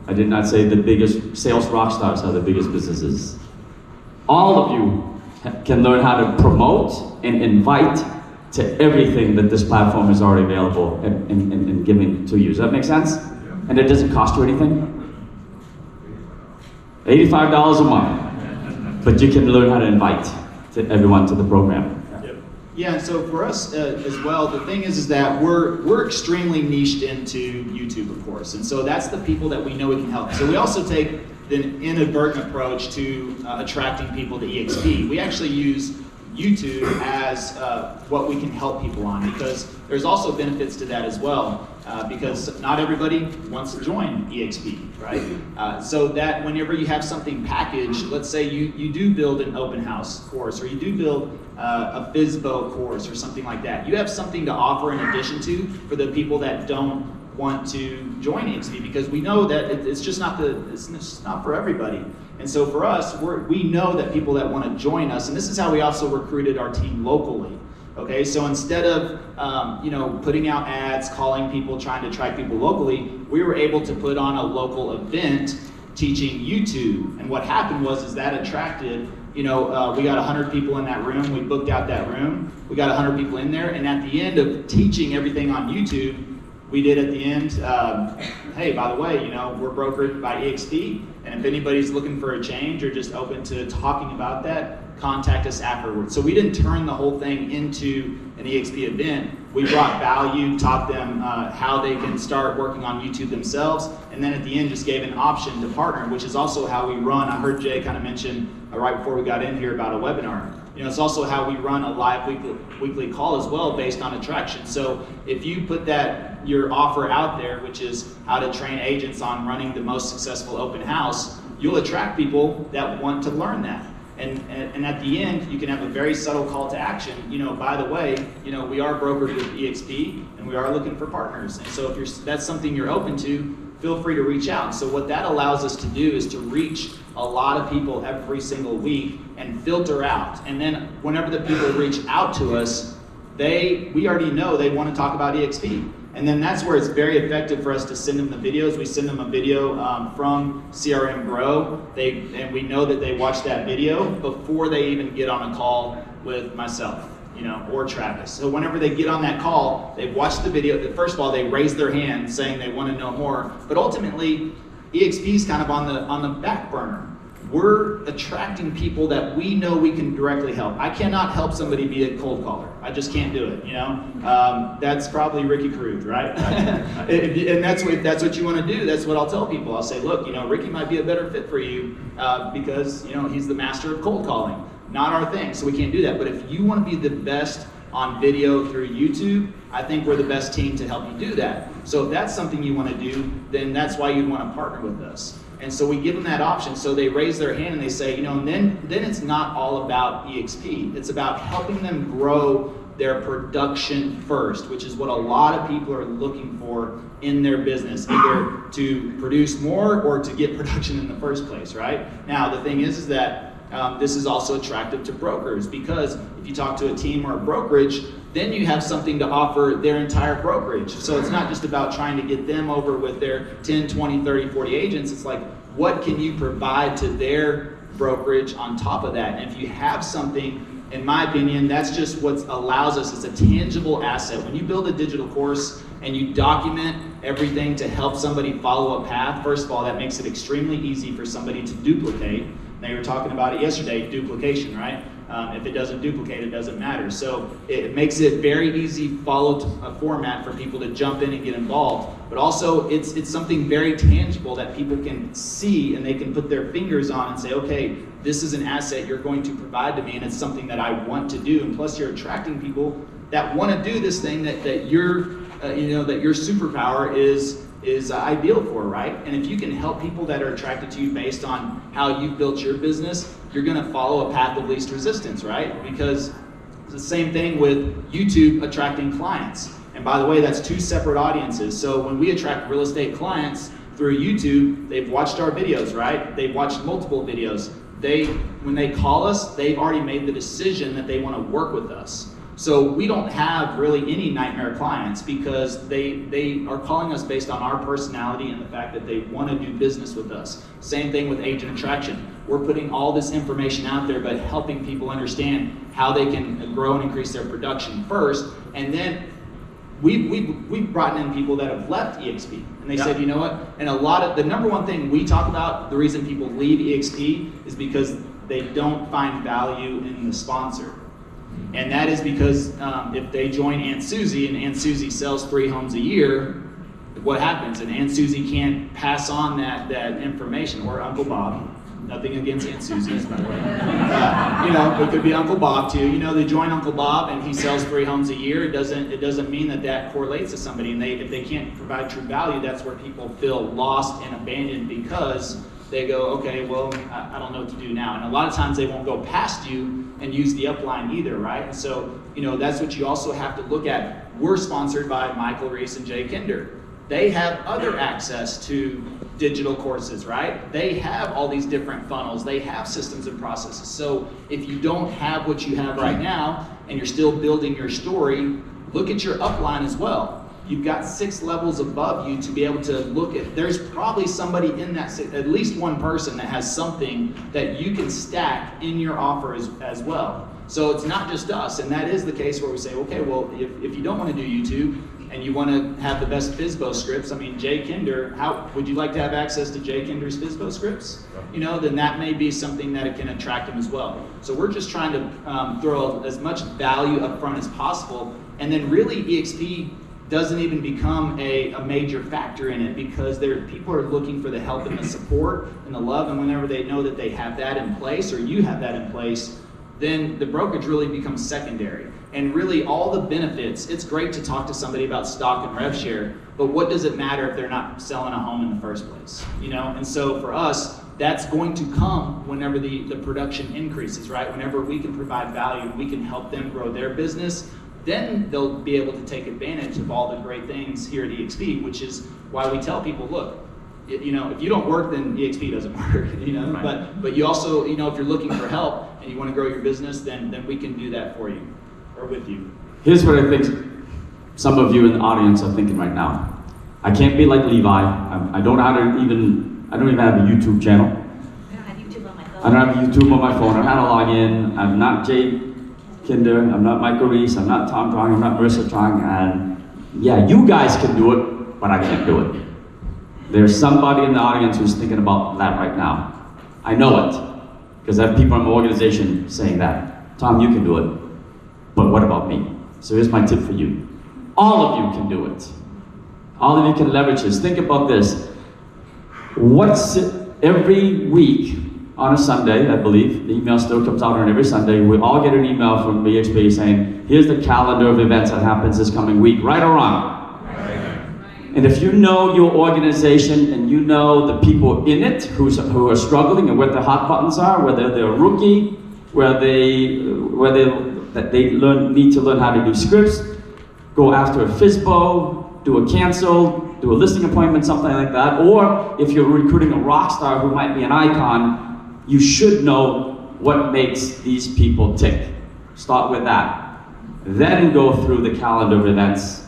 I did not say the biggest sales rock stars have the biggest businesses. All of you can learn how to promote and invite to everything that this platform is already available and giving to you. Does that make sense? And it doesn't cost you anything? $85 a month. But you can learn how to invite everyone to the program. Yeah, and so for us as well, the thing is that we're extremely niched into YouTube, of course, and so that's the people that we know we can help. So we also take an inadvertent approach to attracting people to EXP. We actually use YouTube as what we can help people on, because there's also benefits to that as well, because not everybody wants to join EXP, right? So that whenever you have something packaged, let's say you do build an open house course, or you do build a FISBO course or something like that, you have something to offer in addition to for the people that don't want to join EXP, because we know that it's just not for everybody. And so for us, we know that people that want to join us, and this is how we also recruited our team locally. Okay, so instead of putting out ads, calling people, trying to attract people locally, we were able to put on a local event teaching YouTube. And what happened was that attracted, we got 100 people in that room. We booked out that room. We got 100 people in there, and at the end of teaching everything on YouTube, we did at the end, hey, by the way, we're brokered by EXP, and if anybody's looking for a change or just open to talking about that, contact us afterwards. So we didn't turn the whole thing into an EXP event. We brought value, taught them how they can start working on YouTube themselves, and then at the end just gave an option to partner, which is also how we run. I heard Jay kind of mention right before we got in here about a webinar. It's also how we run a live weekly call as well, based on attraction. So if you put your offer out there, which is how to train agents on running the most successful open house, you'll attract people that want to learn that. And at the end, you can have a very subtle call to action. By the way, we are brokered with EXP, and we are looking for partners. And so if that's something you're open to, feel free to reach out. So what that allows us to do is to reach a lot of people every single week and filter out. And then whenever the people reach out to us, we already know they want to talk about EXP. And then that's where it's very effective for us to send them the videos. We send them a video from CRM Grow, and we know that they watch that video before they even get on a call with myself, or Travis. So whenever they get on that call, they watch the video. First of all, they raise their hand saying they want to know more. But ultimately, EXP is kind of on the back burner. We're attracting people that we know we can directly help. I cannot help somebody be a cold caller. I just can't do it, That's probably Ricky Cruz, right? And that's what you want to do. That's what I'll tell people. I'll say, look, Ricky might be a better fit for you because, he's the master of cold calling. Not our thing, so we can't do that. But if you want to be the best on video through YouTube, I think we're the best team to help you do that. So if that's something you want to do, then that's why you'd want to partner with us. And so we give them that option. So they raise their hand and they say, and then it's not all about EXP. It's about helping them grow their production first, which is what a lot of people are looking for in their business, either to produce more or to get production in the first place, right? Now, the thing is that this is also attractive to brokers, because if you talk to a team or a brokerage, then you have something to offer their entire brokerage. So it's not just about trying to get them over with their 10, 20, 30, 40 agents. It's like, what can you provide to their brokerage on top of that? And if you have something in my opinion, that's just what allows us, it's a tangible asset. When you build a digital course and you document everything to help somebody follow a path, first of all, that makes it extremely easy for somebody to duplicate. They were talking about it yesterday, duplication, right? If it doesn't duplicate, it doesn't matter. So it makes it very easy follow a format for people to jump in and get involved. But also it's something very tangible that people can see and they can put their fingers on and say, okay, this is an asset you're going to provide to me and it's something that I want to do. And plus you're attracting people that want to do this thing that your superpower is ideal for, right? And if you can help people that are attracted to you based on how you built your business, you're gonna follow a path of least resistance, right? Because it's the same thing with YouTube attracting clients. And by the way, that's two separate audiences. So when we attract real estate clients through YouTube, they've watched our videos, right? They've watched multiple videos. When they call us, they've already made the decision that they wanna work with us. So we don't have really any nightmare clients because they are calling us based on our personality and the fact that they want to do business with us. Same thing with agent attraction. We're putting all this information out there, but helping people understand how they can grow and increase their production first. And then we've brought in people that have left EXP and they said, you know what? And the number one thing we talk about, the reason people leave EXP is because they don't find value in the sponsor. And that is because if they join Aunt Susie and Aunt Susie sells 3 homes a year, what happens? And Aunt Susie can't pass on that information, or Uncle Bob. Nothing against Aunt Susie's, by the way. It could be Uncle Bob too. They join Uncle Bob and he sells 3 homes a year. It doesn't mean that correlates to somebody. And if they can't provide true value, that's where people feel lost and abandoned because they go, okay, well, I don't know what to do now. And a lot of times they won't go past you and use the upline either, right? And so, that's what you also have to look at. We're sponsored by Michael Reese and Jay Kinder. They have other access to digital courses, right? They have all these different funnels. They have systems and processes. So if you don't have what you have right now and you're still building your story, look at your upline as well. You've got 6 levels above you to be able to look at. There's probably somebody in that, at least one person that has something that you can stack in your offer as well. So it's not just us, and that is the case where we say, okay, well, if you don't want to do YouTube and you want to have the best FSBO scripts, Jay Kinder, how would you like to have access to Jay Kinder's FSBO scripts? Then that may be something that it can attract them as well. So we're just trying to throw as much value up front as possible, and then really EXP doesn't even become a major factor in it because people are looking for the help and the support and the love, and whenever they know that they have that in place or you have that in place, then the brokerage really becomes secondary. And really all the benefits, it's great to talk to somebody about stock and rev share, but what does it matter if they're not selling a home in the first place? And so for us, that's going to come whenever the production increases, right? Whenever we can provide value, we can help them grow their business, then they'll be able to take advantage of all the great things here at EXP, which is why we tell people, look, if you don't work, then EXP doesn't work, Right. But you also, if you're looking for help and you want to grow your business, then we can do that for you or with you. Here's what I think some of you in the audience are thinking right now. I can't be like Levi. I don't even have a YouTube channel. I don't have YouTube on my phone. I don't have YouTube on my phone. I don't know how to log in. I'm not Jay Kinder. I'm not Michael Reese. I'm not Tom Truong. I'm not Marissa Truong. And yeah, you guys can do it, but I can't do it. There's somebody in the audience who's thinking about that right now. I know it, because I have people in my organization saying that. Tom, you can do it, but what about me? So here's my tip for you. All of you can do it. All of you can leverage this. Think about this. Every week on a Sunday, I believe, the email still comes out on every Sunday, we all get an email from BHP saying, here's the calendar of events that happens this coming week, right or wrong? And if you know your organization and you know the people in it who are struggling and what the hot buttons are, whether they're a rookie, where they need to learn how to do scripts, go after a FSBO, do a cancel, do a listing appointment, something like that, or if you're recruiting a rock star who might be an icon, you should know what makes these people tick. Start with that. Then go through the calendar of events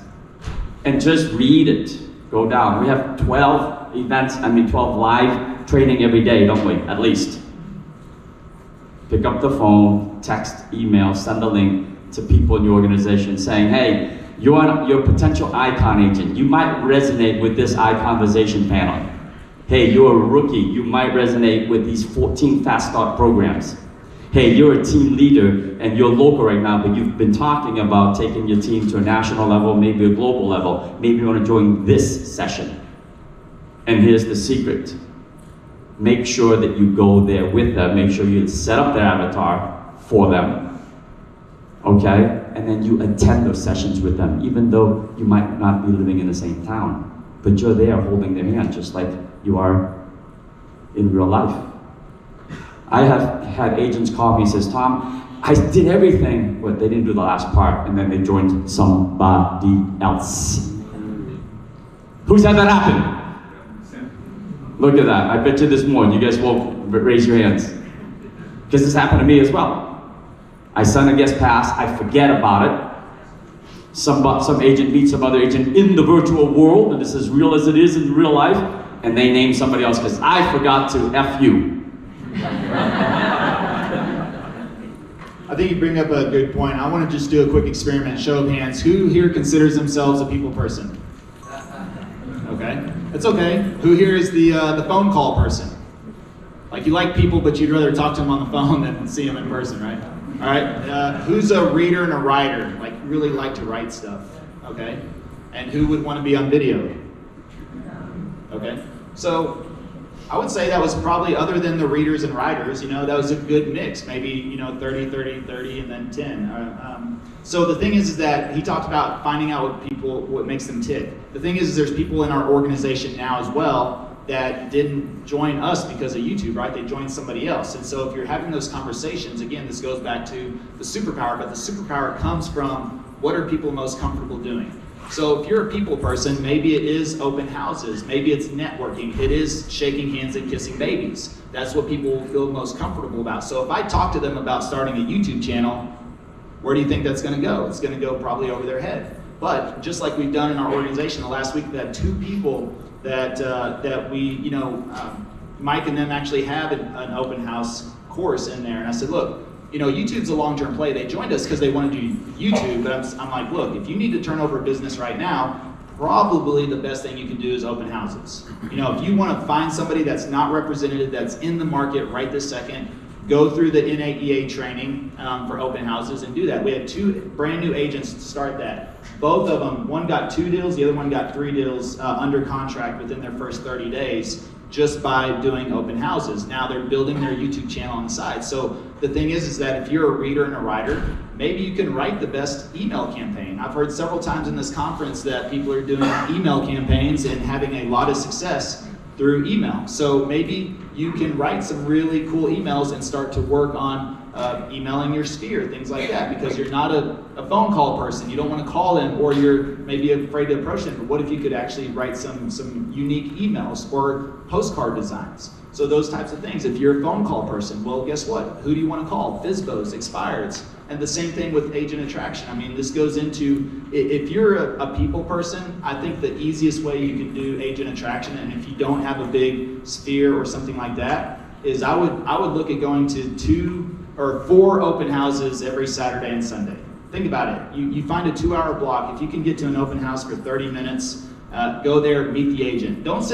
and just read it. Go down. We have 12 events, 12 live training every day, don't we? At least. Pick up the phone, text, email, send a link to people in your organization saying, hey, you're a potential icon agent. You might resonate with this iConversation panel. Hey, you're a rookie. You might resonate with these 14 Fast Start programs. Hey, you're a team leader and you're local right now, but you've been talking about taking your team to a national level, maybe a global level. Maybe you want to join this session. And here's the secret. Make sure that you go there with them. Make sure you set up their avatar for them. Okay? And then you attend those sessions with them, even though you might not be living in the same town. But you're there holding their hand, just like you are in real life. I have had agents call me and says, Tom, I did everything, but they didn't do the last part, and then they joined somebody else. Who's had that happen? Look at that. I bet you there's more. You guys won't raise your hands. Because this happened to me as well. I send a guest pass, I forget about it. Some agent meets some other agent in the virtual world, and it's as real as it is in real life, and they name somebody else because I forgot to F you. I think you bring up a good point. I want to just do a quick experiment, show of hands. Who here considers themselves a people person? Okay, that's okay. Who here is the phone call person? Like you like people, but you'd rather talk to them on the phone than see them in person, right? All right, who's a reader and a writer? Like really like to write stuff, okay? And who would want to be on video? Okay, so I would say that was probably, other than the readers and writers, that was a good mix. Maybe, 30, 30, 30, and then 10. So the thing is that he talked about finding out what makes them tick. The thing is there's people in our organization now as well that didn't join us because of YouTube, right? They joined somebody else. And so if you're having those conversations, again, this goes back to the superpower, but the superpower comes from what are people most comfortable doing? So if you're a people person, maybe it is open houses, maybe it's networking, it is shaking hands and kissing babies. That's what people will feel most comfortable about. So if I talk to them about starting a YouTube channel, where do you think that's gonna go? It's gonna go probably over their head. But just like we've done in our organization the last week, we had 2 people that we, Mike and them actually have an open house course in there. And I said, look, YouTube's a long-term play. They joined us because they wanted to do YouTube, but I'm like, look, if you need to turn over a business right now, probably the best thing you can do is open houses. If you want to find somebody that's not represented, that's in the market right this second, go through the NAEA training for open houses and do that. We had 2 brand new agents to start that. Both of them, one got 2 deals, the other one got 3 deals under contract within their first 30 days just by doing open houses. Now they're building their YouTube channel on the side. So the thing is that if you're a reader and a writer, maybe you can write the best email campaign. I've heard several times in this conference that people are doing email campaigns and having a lot of success through email. So maybe you can write some really cool emails and start to work on emailing your sphere, things like that, because you're not a phone call person. You don't want to call them, or you're maybe afraid to approach them. But what if you could actually write some unique emails or postcard designs? So those types of things. If you're a phone call person, well, guess what? Who do you want to call? FSBOs, expireds. And the same thing with agent attraction. I mean, this goes into, if you're a people person, I think the easiest way you can do agent attraction, and if you don't have a big sphere or something like that, is I would look at going to 2 or 4 open houses every Saturday and Sunday. Think about it. You find a 2-hour block. If you can get to an open house for 30 minutes, go there, meet the agent. Don't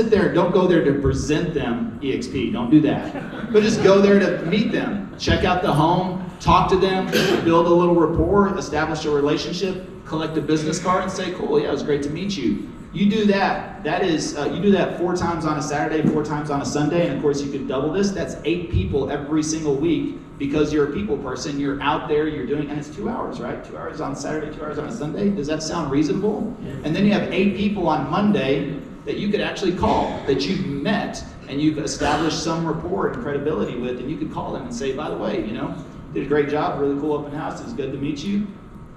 go there to present them EXP. Don't do that. But just go there to meet them. Check out the home, talk to them, build a little rapport, establish a relationship, collect a business card and say, cool, yeah, it was great to meet you. You do that. You do that 4 times on a Saturday, 4 times on a Sunday, and of course you could double this. That's 8 people every single week. Because you're a people person, you're out there, you're doing, and it's 2 hours, right? 2 hours on Saturday, 2 hours on a Sunday. Does that sound reasonable? And then you have 8 people on Monday that you could actually call, that you've met, and you've established some rapport and credibility with, and you could call them and say, by the way, did a great job, really cool open house, it's good to meet you.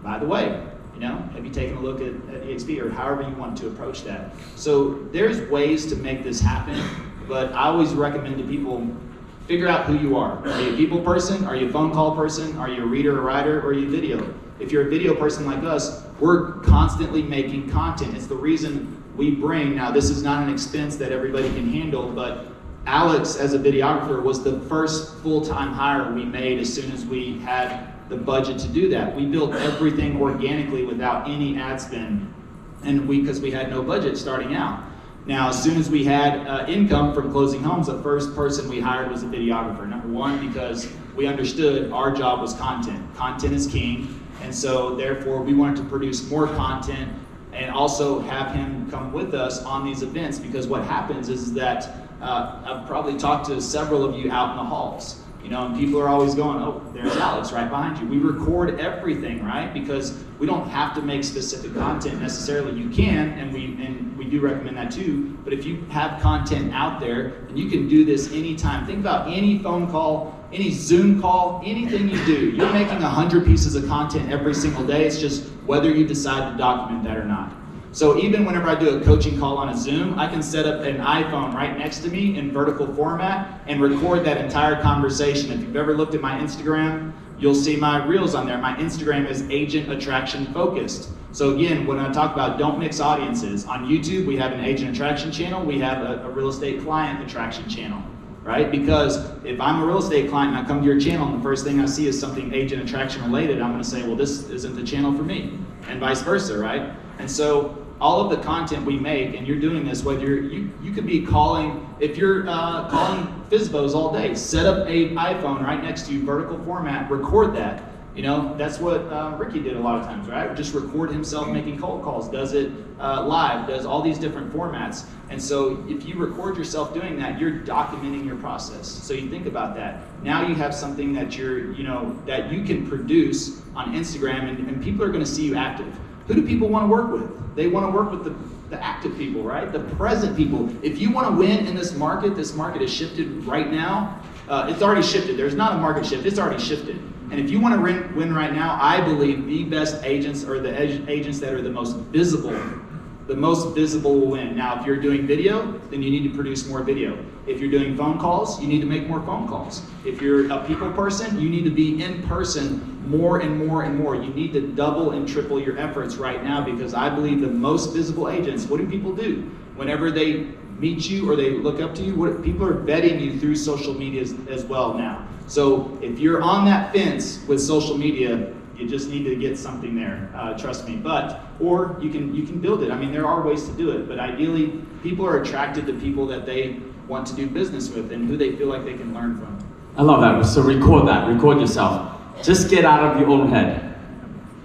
By the way, have you taken a look at EXP, or however you want to approach that? So there's ways to make this happen, but I always recommend to people, figure out who you are. Are you a people person? Are you a phone call person? Are you a reader or writer? Or are you video? If you're a video person like us, we're constantly making content. It's the reason we bring, now this is not an expense that everybody can handle, but Alex, as a videographer, was the first full-time hire we made as soon as we had the budget to do that. We built everything organically without any ad spend, and because we had no budget starting out. Now, as soon as we had income from closing homes, the first person we hired was a videographer. Number one, because we understood our job was content. Content is king, and so therefore we wanted to produce more content and also have him come with us on these events, because what happens is that I've probably talked to several of you out in the halls, and people are always going, oh, there's Alex right behind you. We record everything, right? Because we don't have to make specific content necessarily. You can, and we do recommend that too, but if you have content out there, then you can do this anytime. Think about any phone call, any Zoom call, anything you do. You're making 100 pieces of content every single day. It's just whether you decide to document that or not. So even whenever I do a coaching call on a Zoom, I can set up an iPhone right next to me in vertical format and record that entire conversation. If you've ever looked at my Instagram, you'll see my reels on there. My Instagram is agent attraction focused. So again, when I talk about don't mix audiences, on YouTube we have an agent attraction channel, we have a real estate client attraction channel, right? Because if I'm a real estate client and I come to your channel and the first thing I see is something agent attraction related, I'm gonna say, well, this isn't the channel for me, and vice versa, right? And so all of the content we make, and you're doing this, whether you could be calling, if you're calling FSBOs all day, set up a iPhone right next to you, vertical format, record that. That's what Ricky did a lot of times, right? Just record himself making cold calls, does it live, does all these different formats. And so if you record yourself doing that, you're documenting your process. So you think about that. Now you have something that that you can produce on Instagram, and people are gonna see you active. Who do people want to work with? They want to work with the active people, right? The present people. If you want to win in this market has shifted right now. It's already shifted. There's not a market shift, it's already shifted. And if you want to win right now, I believe the best agents are the agents that are the most visible. The most visible will win. Now, if you're doing video, then you need to produce more video. If you're doing phone calls, you need to make more phone calls. If you're a people person, you need to be in person more and more and more. You need to double and triple your efforts right now, because I believe the most visible agents, what do people do? Whenever they meet you or they look up to you, people are vetting you through social media as well now. So if you're on that fence with social media, you just need to get something there, trust me. Or you can build it. I mean, there are ways to do it, but ideally, people are attracted to people that they want to do business with and who they feel like they can learn from. I love that. So record yourself. Just get out of your own head.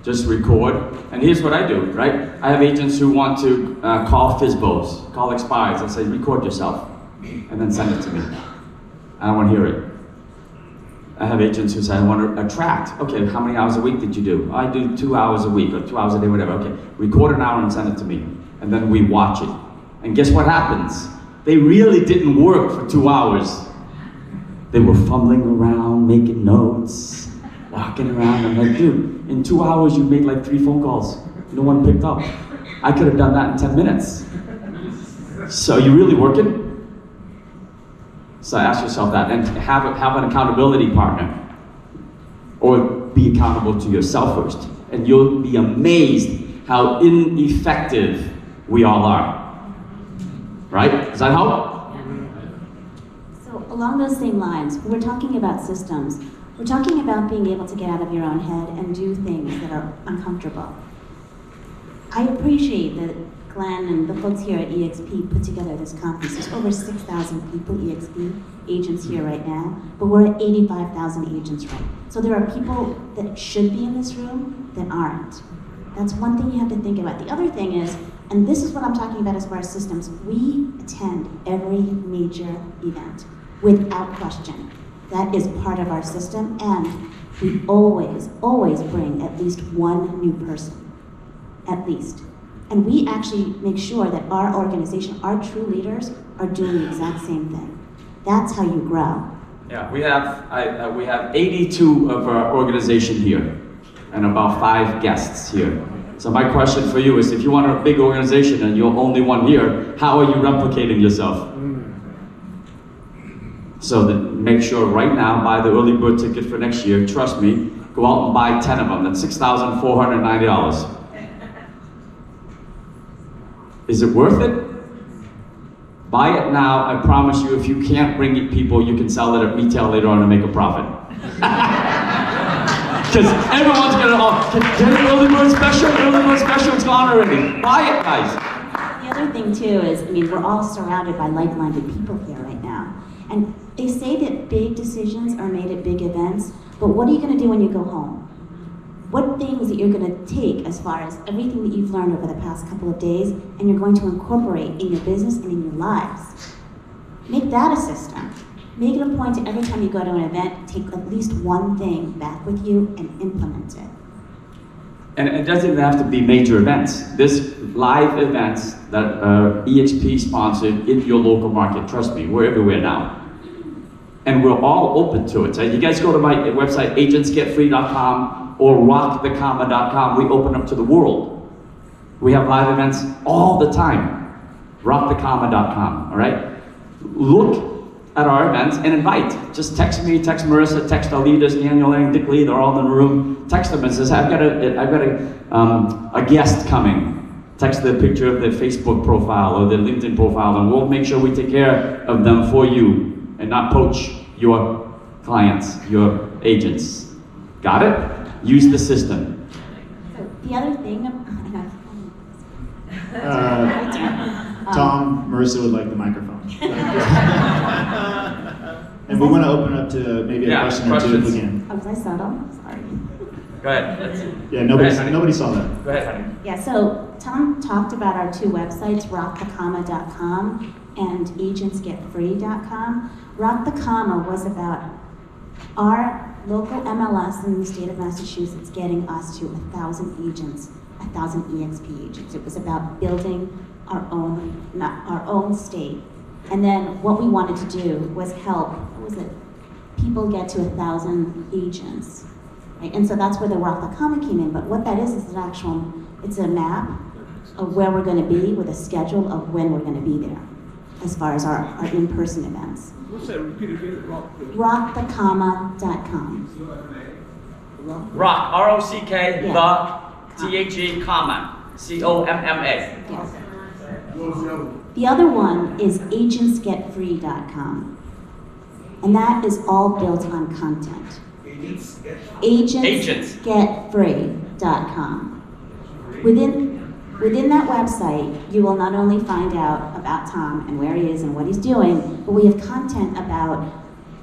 Just record. And here's what I do, right? I have agents who want to call FSBOs, call expires. I say, record yourself, and then send it to me. I don't want to hear it. I have agents who say, I want to attract. Okay, how many hours a week did you do? I do 2 hours a week or 2 hours a day, whatever. Okay, record an hour and send it to me. And then we watch it. And guess what happens? They really didn't work for 2 hours. They were fumbling around, making notes, walking around. I'm like, dude, in 2 hours you made like 3 phone calls. No one picked up. I could have done that in 10 minutes. So you really working? So ask yourself that, and have an accountability partner, or be accountable to yourself first, and you'll be amazed how ineffective we all are. Right? Does that help? So along those same lines, we're talking about systems. We're talking about being able to get out of your own head and do things that are uncomfortable. I appreciate that Glenn and the folks here at eXp put together this conference. There's over 6,000 people, eXp agents here right now, but we're at 85,000 agents right. So there are people that should be in this room that aren't. That's one thing you have to think about. The other thing is, and this is what I'm talking about as far as systems, we attend every major event without question. That is part of our system, and we always, always bring at least one new person, at least. And we actually make sure that our organization, our true leaders, are doing the exact same thing. That's how you grow. Yeah, we have 82 of our organization here, and about 5 guests here. So my question for you is, if you want a big organization and you're only one here, how are you replicating yourself? So then make sure right now, buy the early bird ticket for next year. Trust me, go out and buy 10 of them. That's $6,490. Is it worth it? Buy it now. I promise you, if you can't bring it people, you can sell it at retail later on and make a profit. Because everyone's gonna, get it early bird special, it's gone already. Buy it, guys. The other thing too is, I mean, we're all surrounded by like-minded people here right now. And they say that big decisions are made at big events, but what are you gonna do when you go home? What things that you're gonna take as far as everything that you've learned over the past couple of days and you're going to incorporate in your business and in your lives? Make that a system. Make it a point to every time you go to an event, take at least one thing back with you and implement it. And it doesn't even have to be major events. This live events that EXP sponsored in your local market, trust me, we're everywhere now. And we're all open to it. So you guys go to my website, agentsgetfree.com or rockthecomma.com. We open up to the world. We have live events all the time. Rockthecomma.com, all right? Look at our events and invite. Just text me, text Marissa, text our leaders, Daniel Lang, Dick Lee, they're all in the room. Text them and says, I've got a guest coming. Text the picture of their Facebook profile or their LinkedIn profile, and we'll make sure we take care of them for you and not poach your clients, your agents. Got it? Use the system. So the other thing, Tom, Marissa would like the microphone. And we want to open up to maybe a question or two if we can. oh, was I subtle? Sorry. Go ahead. Yeah, Go ahead, honey. nobody saw that. Go ahead, honey. Yeah, so Tom talked about our two websites, rockthecomma.com and agentsgetfree.com. Rock the Comma was about our local MLS in the state of Massachusetts getting us to 1,000 agents, 1,000 EXP agents. It was about building our own state. And then what we wanted to do was help, people get to 1,000 agents. Right? And so that's where the Rock the Comma came in. But what that is it's a map of where we're going to be with a schedule of when we're going to be there, as far as our in-person events. What's that? Repeat it. Rockthecomma.com. Rock, R-O-C-K, Yeah. the, T-H-E, comma, C-O-M-M-A. Yes. The other one is agentsgetfree.com. And that is all built on content. Agentsgetfree.com. Within that website, you will not only find out about Tom and where he is and what he's doing, but we have content about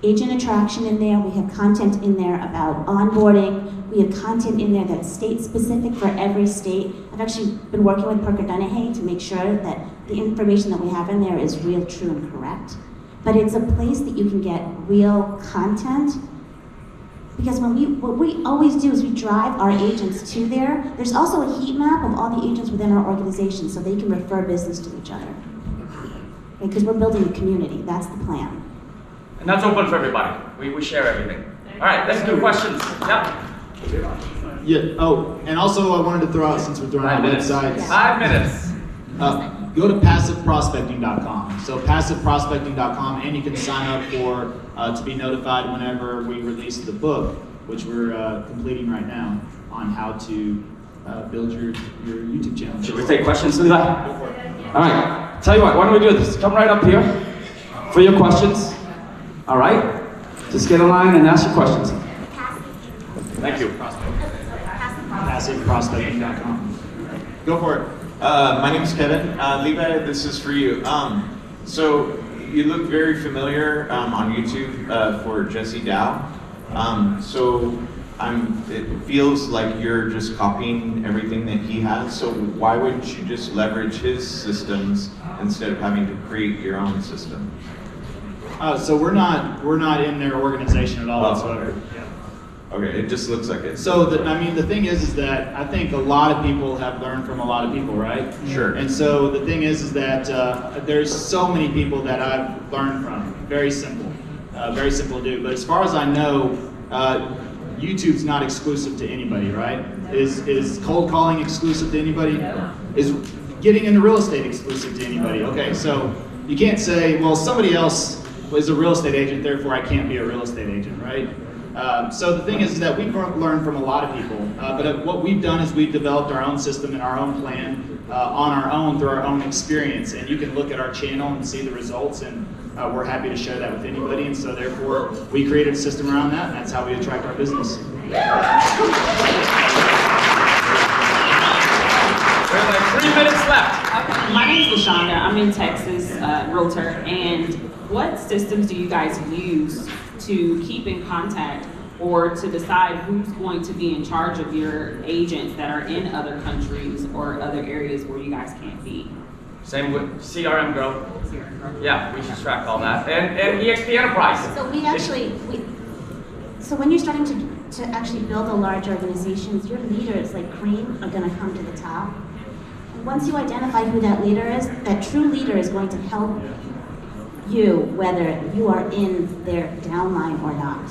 agent attraction in there. We have content in there about onboarding. We have content in there that's state-specific for every state. I've actually been working with Parker Dunahey to make sure that the information that we have in there is real, true, and correct. But it's a place that you can get real content. Because what we always do is we drive our agents to there. There's also a heat map of all the agents within our organization so they can refer business to each other. Because we're building a community, that's the plan. And that's open for everybody. We share everything. All right, let's do questions. Yep. Yeah. Oh, and also I wanted to throw out, since we're throwing out 5 minutes. websites, 5 minutes. go to passiveprospecting.com. So passiveprospecting.com, and you can sign up for to be notified whenever we release the book, which we're completing right now, on how to build your YouTube channel. Should we take questions, Levi? All right. Tell you what, why don't we do this? Come right up here for your questions. All right? Just get in line and ask your questions. Thank you. Passiveprospecting.com. Go for it. My name is Kevin. Levi, this is for you. So you look very familiar on YouTube for Jesse Dow. It feels like you're just copying everything that he has. So why wouldn't you just leverage his systems instead of having to create your own system? So we're not in their organization at all whatsoever. Okay. Okay, it just looks like it. So the thing is that I think a lot of people have learned from a lot of people, right? Sure. And so the thing is that there's so many people that I've learned from. Very simple to do. But as far as I know, YouTube's not exclusive to anybody, right? Is cold calling exclusive to anybody? Is getting into real estate exclusive to anybody? Okay, so you can't say, well, somebody else is a real estate agent, therefore I can't be a real estate agent, right? So the thing is that we've learned from a lot of people, but what we've done is we've developed our own system and our own plan on our own through our own experience. And you can look at our channel and see the results, and we're happy to share that with anybody. And so therefore, we created a system around that, and that's how we attract our business. We have like 3 minutes left. My name is LaShonda. I'm in Texas, realtor. And what systems do you guys use to keep in contact or to decide who's going to be in charge of your agents that are in other countries or other areas where you guys can't be? Same with CRM Grow. Yeah, we should track all that. And EXP Enterprise. So so when you're starting to actually build a large organization, your leaders like cream are going to come to the top. And once you identify who that leader is, that true leader is going to help you whether you are in their downline or not.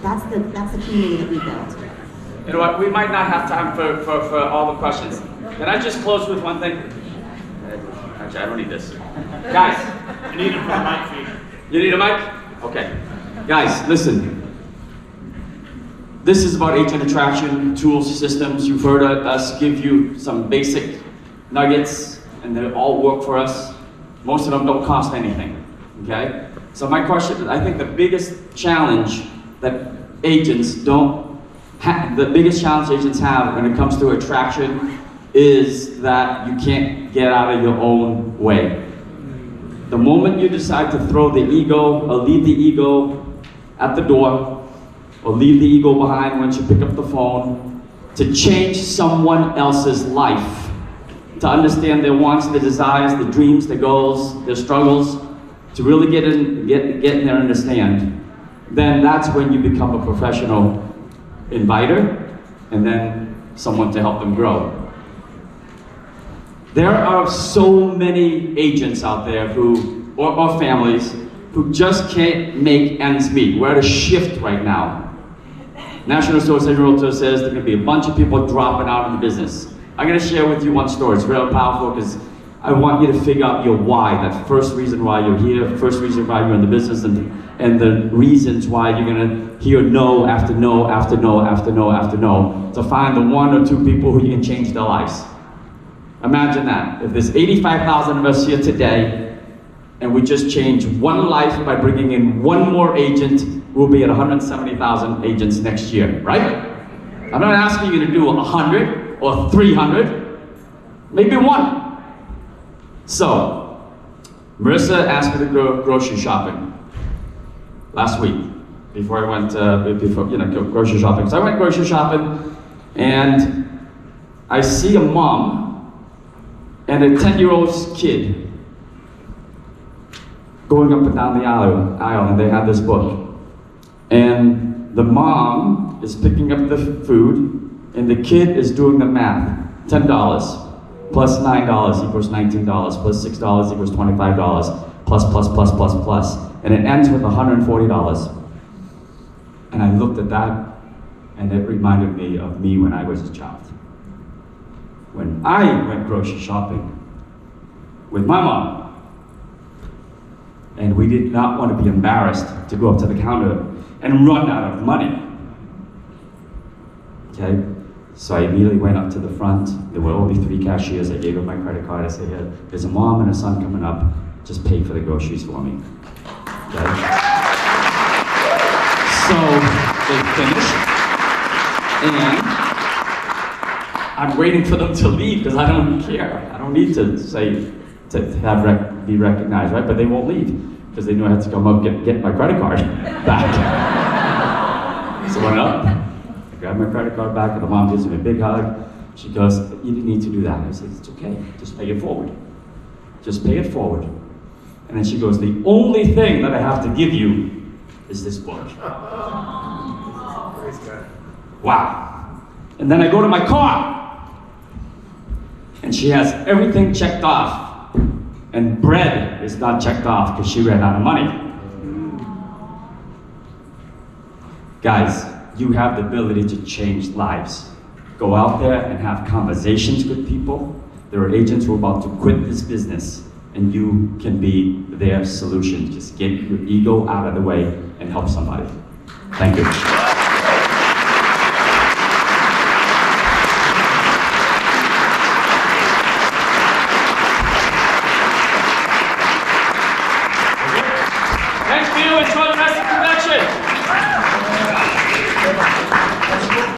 That's the community that we built. You know what? We might not have time for all the questions. Can I just close with one thing? Actually, I don't need this. Guys, I need it for the mic feed. you need a mic? Okay. Guys, listen. This is about agent attraction, tools, systems. You've heard us give you some basic nuggets, and they all work for us. Most of them don't cost anything, okay? So my question is, I think the biggest challenge that agents have when it comes to attraction is that you can't get out of your own way. The moment you decide to throw the ego or leave the ego at the door, or leave the ego behind once you pick up the phone, to change someone else's life, to understand their wants, their desires, their dreams, their goals, their struggles, to really get in there and understand, then that's when you become a professional inviter and then someone to help them grow. There are so many agents out there who, or families, who just can't make ends meet. We're at a shift right now. National Association of Realtors says there could be a bunch of people dropping out of the business. I'm going to share with you one story. It's real powerful because I want you to figure out your why, that first reason why you're here, first reason why you're in the business, and the reasons why you're going to hear no after no after no after no after no to find the 1 or 2 people who you can change their lives. Imagine that. If there's 85,000 of us here today, and we just change one life by bringing in one more agent, we'll be at 170,000 agents next year, right? I'm not asking you to do 100 or 300, maybe 1. So, Marissa asked me to go grocery shopping last week before I went grocery shopping. So I went grocery shopping, and I see a mom and a 10-year-old kid going up and down the aisle, and they had this book. And the mom is picking up the food, and the kid is doing the math. $10 plus $9 equals $19, plus $6 equals $25, plus. And it ends with $140. And I looked at that, and it reminded me of me when I was a child. When I went grocery shopping with my mom, and we did not want to be embarrassed to go up to the counter and run out of money. Okay? So I immediately went up to the front. There were only 3 cashiers. I gave her my credit card. I said, "Here, there's a mom and a son coming up. Just pay for the groceries for me." Okay? So they finished, and I'm waiting for them to leave because I don't care. I don't need to say be recognized, right? But they won't leave because they knew I had to come up get my credit card back. So I went up, I grabbed my credit card back, and the mom gives me a big hug. She goes, "You didn't need to do that." I said, "It's okay, just pay it forward. Just pay it forward." And then she goes, "The only thing that I have to give you is this book." Wow. And then I go to my car, and she has everything checked off. And bread is not checked off because she ran out of money. Guys, you have the ability to change lives. Go out there and have conversations with people. There are agents who are about to quit this business, and you can be their solution. Just get your ego out of the way and help somebody. Thank you.